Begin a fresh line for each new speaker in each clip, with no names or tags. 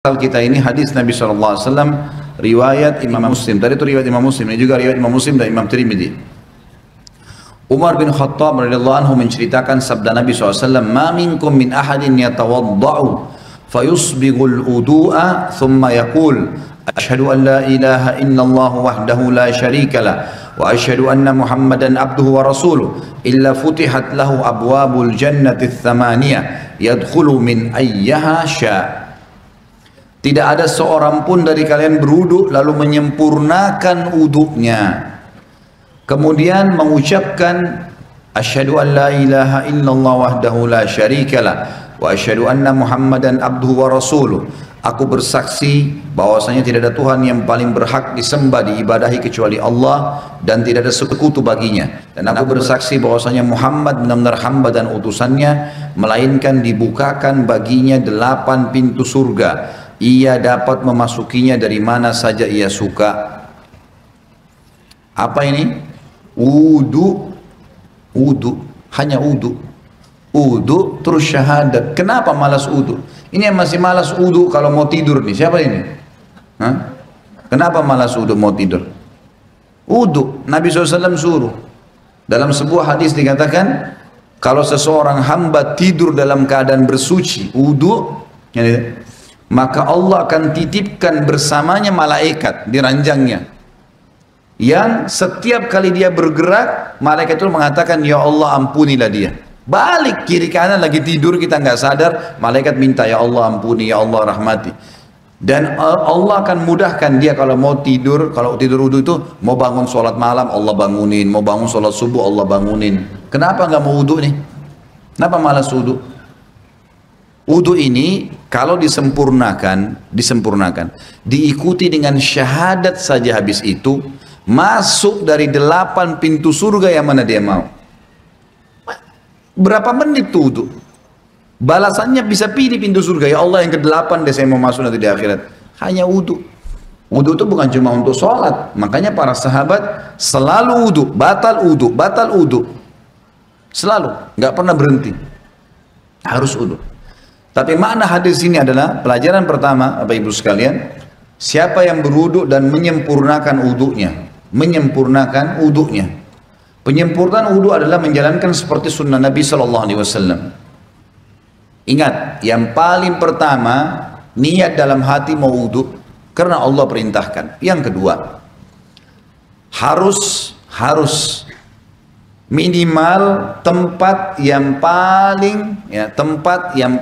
Kita ini hadis Nabi SAW riwayat Imam Muslim. Tadi itu riwayat Imam Muslim, ini juga riwayat Imam Muslim dan Imam Tirmidzi. Umar bin Khattab radhiyallahu anhu menceritakan sabda Nabi SAW, "Ma minkum min ahadin yatawadda'u fayusbighul wudu'a thumma yaqul asyhadu an la ilaha illallah wahdahu la syarika lah wa asyhadu anna Muhammadan abduhu wa rasuluh illa futihat lahu abwabul jannati tsamaniyah yadkhulu min ayyaha sya'." Tidak ada seorang pun dari kalian berwudu lalu menyempurnakan wudunya, kemudian mengucapkan asyhadu an la ilaha illallah wahdahu la syarikalah wa asyhadu anna Muhammadan abduhu wa rasuluh. Aku bersaksi bahwasanya tidak ada Tuhan yang paling berhak disembah diibadahi kecuali Allah dan tidak ada sekutu baginya, dan aku bersaksi bahwasanya Muhammad benar-benar hamba dan utusannya, melainkan dibukakan baginya 8 pintu surga. Ia dapat memasukinya dari mana saja ia suka. Apa ini? Wudu, hanya wudu. Wudu terus syahadat. Kenapa malas wudu? Ini yang masih malas wudu kalau mau tidur nih. Siapa ini? Hah? Kenapa malas wudu mau tidur? Wudu, Nabi SAW suruh. Dalam sebuah hadis dikatakan, kalau seseorang hamba tidur dalam keadaan bersuci, wudu, maka Allah akan titipkan bersamanya malaikat di ranjangnya, yang setiap kali dia bergerak, malaikat itu mengatakan, ya Allah ampunilah dia. Balik kiri kanan lagi tidur, kita nggak sadar, malaikat minta, ya Allah ampuni, ya Allah rahmati. Dan Allah akan mudahkan dia kalau mau tidur. Kalau tidur wudu itu, mau bangun sholat malam Allah bangunin, mau bangun sholat subuh Allah bangunin. Kenapa nggak mau wudu nih? Kenapa malas wudu? Wudu ini kalau disempurnakan, diikuti dengan syahadat saja, habis itu masuk dari 8 pintu surga yang mana dia mau. Berapa menit tuh wudu? Balasannya bisa pilih pintu surga. Ya Allah yang ke-8 deh saya mau masuk nanti di akhirat. Hanya wudu. Wudu itu bukan cuma untuk sholat. Makanya para sahabat selalu wudu, batal wudu. Selalu, nggak pernah berhenti. Harus wudu. Tapi makna hadis ini adalah pelajaran pertama, Bapak Ibu sekalian, siapa yang berwudu dan menyempurnakan wudunya, penyempurnaan wudu adalah menjalankan seperti sunnah Nabi SAW. Ingat, yang paling pertama niat dalam hati mau wudu karena Allah perintahkan. Yang kedua, harus minimal tempat yang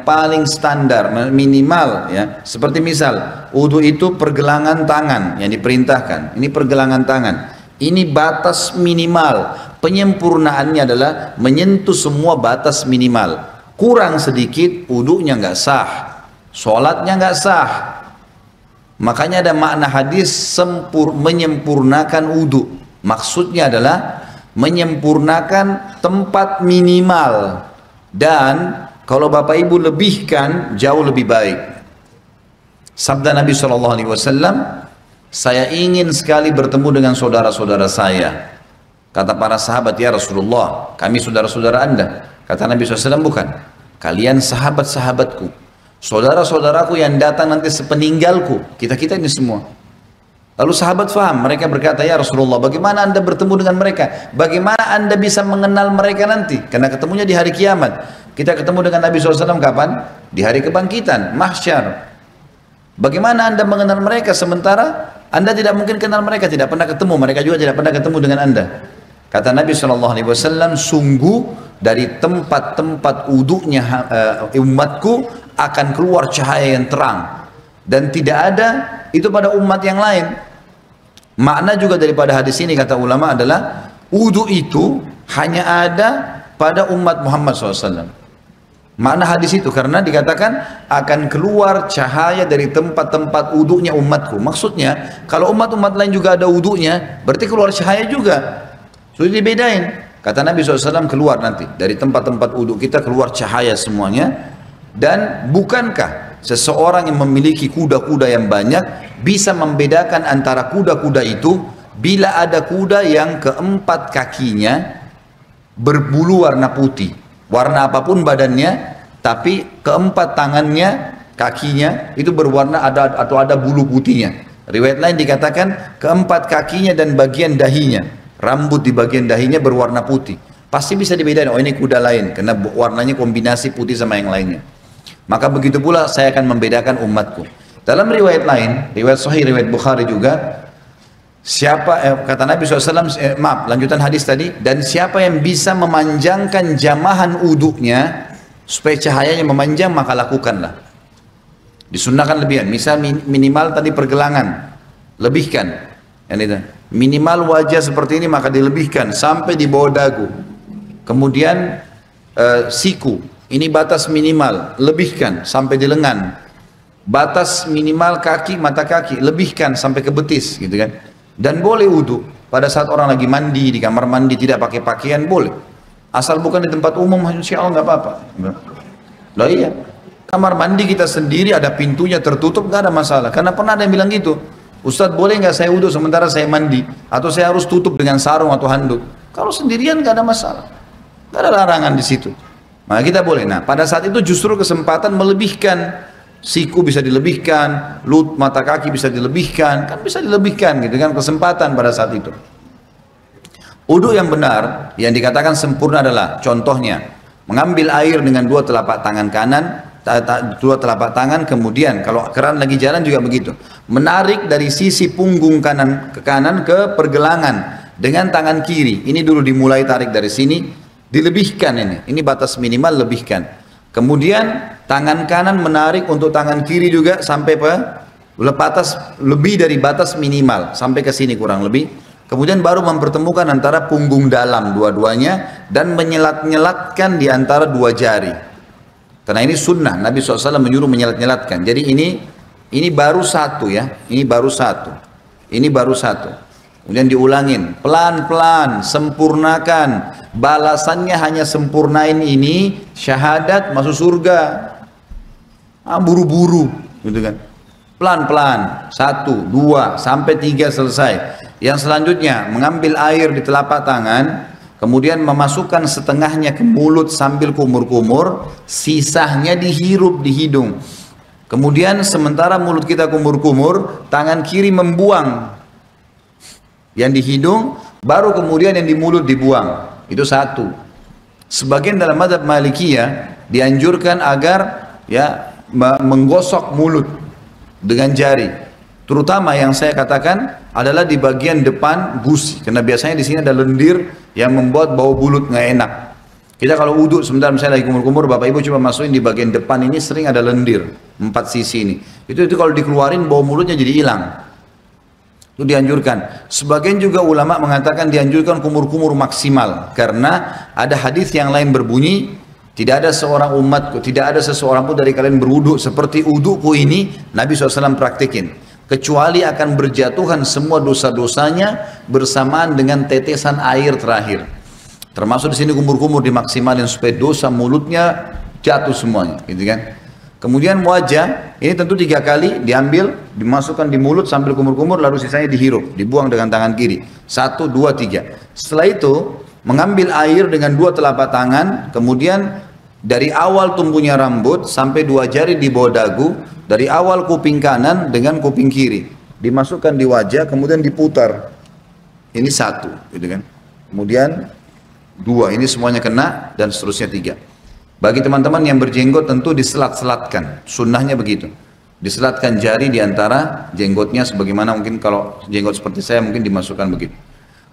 paling standar, minimal ya. Seperti misal wudu itu pergelangan tangan yang diperintahkan. Ini pergelangan tangan. Ini batas minimal. Penyempurnaannya adalah menyentuh semua batas minimal. Kurang sedikit wudunya nggak sah, sholatnya nggak sah. Makanya ada makna hadis menyempurnakan wudu. Maksudnya adalah menyempurnakan tempat minimal, dan kalau Bapak Ibu lebihkan jauh lebih baik. Sabda Nabi SAW, saya ingin sekali bertemu dengan saudara-saudara saya. Kata para sahabat, ya Rasulullah, kami saudara-saudara Anda. Kata Nabi SAW, bukan, kalian sahabat-sahabatku, saudara-saudaraku yang datang nanti sepeninggalku, kita-kita ini semua. Lalu sahabat faham, mereka berkata, ya Rasulullah, bagaimana Anda bertemu dengan mereka? Bagaimana Anda bisa mengenal mereka nanti? Karena ketemunya di hari kiamat. Kita ketemu dengan Nabi SAW kapan? Di hari kebangkitan, mahsyar. Bagaimana Anda mengenal mereka sementara Anda tidak mungkin kenal mereka, tidak pernah ketemu, mereka juga tidak pernah ketemu dengan Anda. Kata Nabi SAW, sungguh dari tempat-tempat wudunya umatku akan keluar cahaya yang terang. Dan tidak ada itu pada umat yang lain. Makna juga daripada hadis ini, kata ulama, adalah wudu itu hanya ada pada umat Muhammad SAW. Makna hadis itu karena dikatakan akan keluar cahaya dari tempat-tempat wudunya umatku. Maksudnya kalau umat-umat lain juga ada wudunya, berarti keluar cahaya juga. Sudah dibedain. Kata Nabi SAW, keluar nanti dari tempat-tempat wudu kita keluar cahaya semuanya. Dan bukankah seseorang yang memiliki kuda-kuda yang banyak bisa membedakan antara kuda-kuda itu bila ada kuda yang keempat kakinya berbulu warna putih, warna apapun badannya, tapi keempat tangannya kakinya itu berwarna ada bulu putihnya. Riwayat lain dikatakan keempat kakinya dan bagian dahinya, rambut di bagian dahinya berwarna putih. Pasti bisa dibedakan, oh ini kuda lain, karena warnanya kombinasi putih sama yang lainnya. Maka begitu pula saya akan membedakan umatku. Dalam riwayat lain, riwayat Sahih, riwayat Bukhari juga, kata Nabi SAW, lanjutan hadis tadi, dan siapa yang bisa memanjangkan jamahan uduknya supaya cahayanya memanjang, maka lakukanlah. Disunnahkan lebihan, misal minimal tadi pergelangan, lebihkan. Minimal wajah seperti ini maka dilebihkan sampai di bawah dagu. Kemudian siku, ini batas minimal, lebihkan sampai di lengan. Batas minimal kaki, mata kaki, lebihkan sampai ke betis, gitu kan. Dan boleh wudu pada saat orang lagi mandi di kamar mandi tidak pakai pakaian boleh, asal bukan di tempat umum, insya Allah nggak apa-apa. Loh iya. Kamar mandi kita sendiri ada pintunya tertutup nggak ada masalah. Karena pernah ada yang bilang gitu, Ustadz boleh nggak saya wudhu sementara saya mandi? Atau saya harus tutup dengan sarung atau handuk? Kalau sendirian nggak ada masalah, nggak ada larangan di situ. Maka kita boleh. Nah pada saat itu justru kesempatan melebihkan, siku bisa dilebihkan, mata kaki bisa dilebihkan, kan bisa dilebihkan gitu kan, kesempatan pada saat itu. Wudhu yang benar, yang dikatakan sempurna adalah contohnya mengambil air dengan dua telapak tangan kanan, dua telapak tangan, kemudian kalau keran lagi jalan juga begitu, menarik dari sisi punggung kanan ke pergelangan dengan tangan kiri. Ini dulu dimulai tarik dari sini, dilebihkan ini batas minimal, lebihkan. Kemudian tangan kanan menarik untuk tangan kiri juga sampai lebih dari batas minimal sampai ke sini kurang lebih. Kemudian baru mempertemukan antara punggung dalam dua-duanya dan menyelat-nyelatkan di antara dua jari. Karena ini sunnah, Nabi SAW menyuruh menyelat-nyelatkan. Jadi ini baru satu ya, ini baru satu. Ini baru satu. Kemudian diulangin, pelan-pelan, sempurnakan. Balasannya hanya sempurnain ini, syahadat masuk surga. Buru-buru, gitu kan. Pelan-pelan, 1, 2, sampai 3 selesai. Yang selanjutnya, mengambil air di telapak tangan, kemudian memasukkan setengahnya ke mulut sambil kumur-kumur, sisanya dihirup di hidung. Kemudian sementara mulut kita kumur-kumur, tangan kiri membuang yang di hidung, baru kemudian yang di mulut dibuang. Itu satu. Sebagian dalam mazhab Malikiyah dianjurkan agar ya menggosok mulut dengan jari. Terutama yang saya katakan adalah di bagian depan gusi, karena biasanya di sini ada lendir yang membuat bau mulut nggak enak. Kita kalau wudhu sebentar misalnya lagi kumur-kumur, bapak ibu coba masukin di bagian depan ini sering ada lendir 4 sisi ini. Itu kalau dikeluarin bau mulutnya jadi hilang. Itu dianjurkan. Sebagian juga ulama mengatakan dianjurkan kumur-kumur maksimal, karena ada hadis yang lain berbunyi, tidak ada seorang umatku, tidak ada seseorang pun dari kalian berwudhu seperti wudhuku ini, Nabi SAW praktikin, kecuali akan berjatuhan semua dosa-dosanya bersamaan dengan tetesan air terakhir. Termasuk di sini kumur-kumur dimaksimalin supaya dosa mulutnya jatuh semuanya, gitu kan. Kemudian wajah, ini tentu 3 kali diambil, dimasukkan di mulut sambil kumur-kumur, lalu sisanya dihirup, dibuang dengan tangan kiri. 1, 2, 3. Setelah itu mengambil air dengan 2 telapak tangan, kemudian dari awal tumbuhnya rambut sampai 2 jari di bawah dagu, dari awal kuping kanan dengan kuping kiri, dimasukkan di wajah, kemudian diputar. Ini 1, gitu kan. Kemudian 2, ini semuanya kena, dan seterusnya 3. Bagi teman-teman yang berjenggot tentu diselat-selatkan, sunnahnya begitu. Diselatkan jari di antara jenggotnya, sebagaimana mungkin kalau jenggot seperti saya mungkin dimasukkan begitu.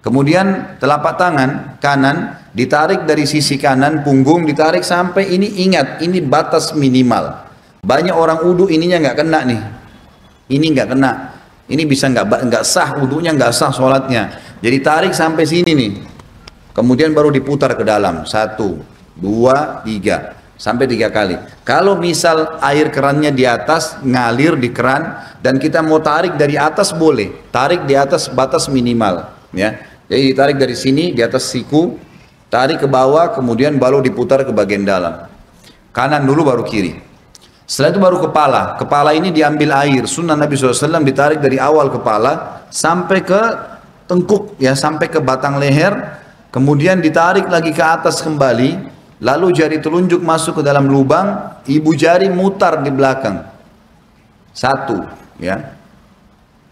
Kemudian telapak tangan kanan ditarik dari sisi kanan, punggung ditarik sampai ini, ingat ini batas minimal. Banyak orang wudu ininya nggak kena nih, ini nggak kena, ini bisa nggak sah wudunya, nggak sah sholatnya. Jadi tarik sampai sini nih, kemudian baru diputar ke dalam, 1, 2, 3, sampai 3 kali. Kalau misal air kerannya di atas, ngalir di keran, dan kita mau tarik dari atas boleh, tarik di atas batas minimal, ya. Jadi ditarik dari sini di atas siku, tarik ke bawah, kemudian baru diputar ke bagian dalam. Kanan dulu baru kiri. Setelah itu baru kepala. Kepala ini diambil air. Sunnah Nabi SAW ditarik dari awal kepala sampai ke tengkuk, ya, sampai ke batang leher. Kemudian ditarik lagi ke atas kembali. Lalu jari telunjuk masuk ke dalam lubang, ibu jari mutar di belakang. Satu, ya.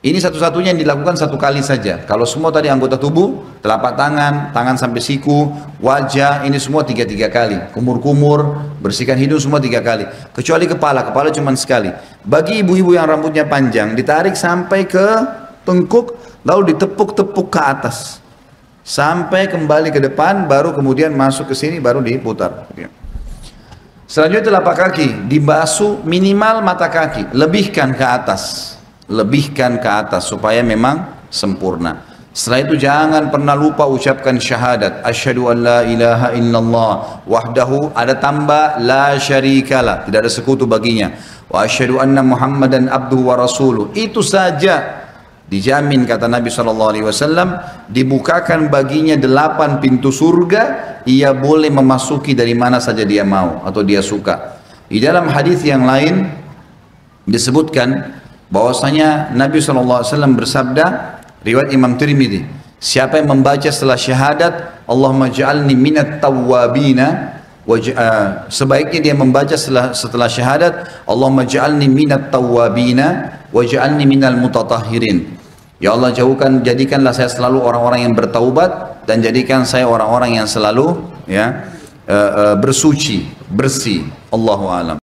Ini satu-satunya yang dilakukan satu kali saja. Kalau semua tadi anggota tubuh, telapak tangan, tangan sampai siku, wajah, ini semua tiga kali. Kumur-kumur, bersihkan hidung semua 3 kali. Kecuali kepala cuma sekali. Bagi ibu-ibu yang rambutnya panjang, ditarik sampai ke tengkuk, lalu ditepuk-tepuk ke atas. Sampai kembali ke depan, baru kemudian masuk ke sini, baru diputar. Selanjutnya telapak kaki, dibasuh minimal mata kaki, lebihkan ke atas. Lebihkan ke atas supaya memang sempurna. Setelah itu jangan pernah lupa ucapkan syahadat asyhadu an la ilaha illallah wahdahu, ada tambah la syarikalah, tidak ada sekutu baginya, wa asyhadu anna muhammadan abduhu wa rasuluh. Itu saja dijamin, kata Nabi SAW, dibukakan baginya 8 pintu surga, ia boleh memasuki dari mana saja dia mau atau dia suka. Di dalam hadis yang lain disebutkan bahwasanya Nabi SAW bersabda, riwayat Imam Tirmidzi, siapa yang membaca setelah syahadat Allahumma ja'alni minat tawwabina, sebaiknya dia membaca setelah syahadat Allahumma ja'alni minat tawwabina waj'alni minal mutatahhirin. Ya Allah, jadikanlah saya selalu orang-orang yang bertaubat, dan jadikan saya orang-orang yang selalu bersuci, bersih. Allahu a'lam.